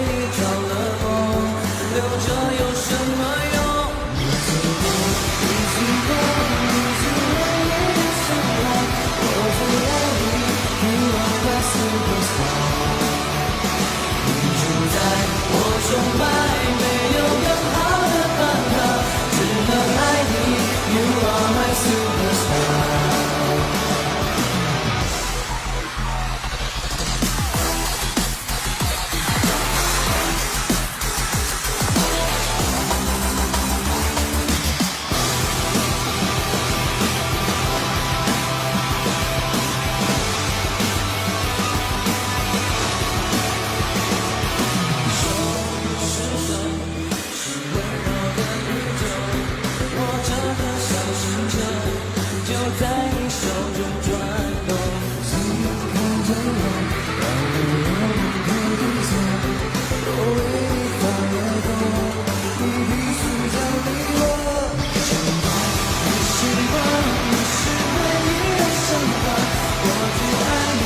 你着了魔，留着有什么用？你最后，你最后，你最后也想我，我最爱你 ，You are my superstar。你就在我崇拜，没有更好的办法，只能爱你 ，You are my superstar。就在你手中转动，请看着我，让我用口对坐，我为你发热动，你必须将你我牵挂。你是我，你是唯一的神话，我最爱你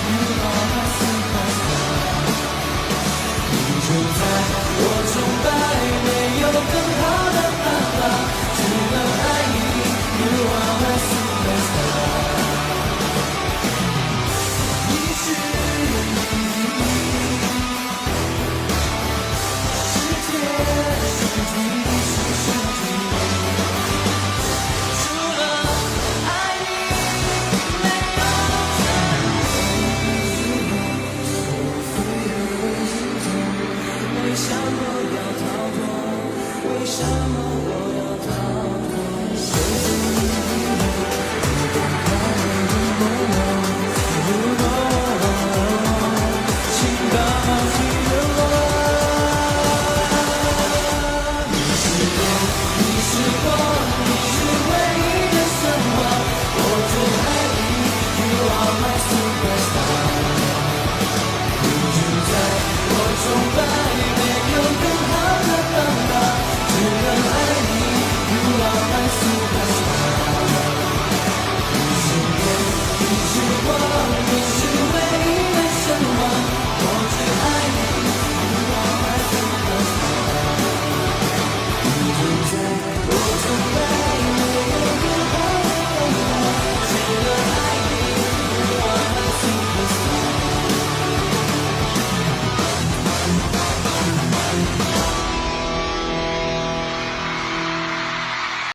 ，You are my superstar。你就在我崇拜，没有更好的办法，只能爱你 ，You are my superstar。你是世界上最是世界，除了爱你，没有再为什么要逃脱？为什么？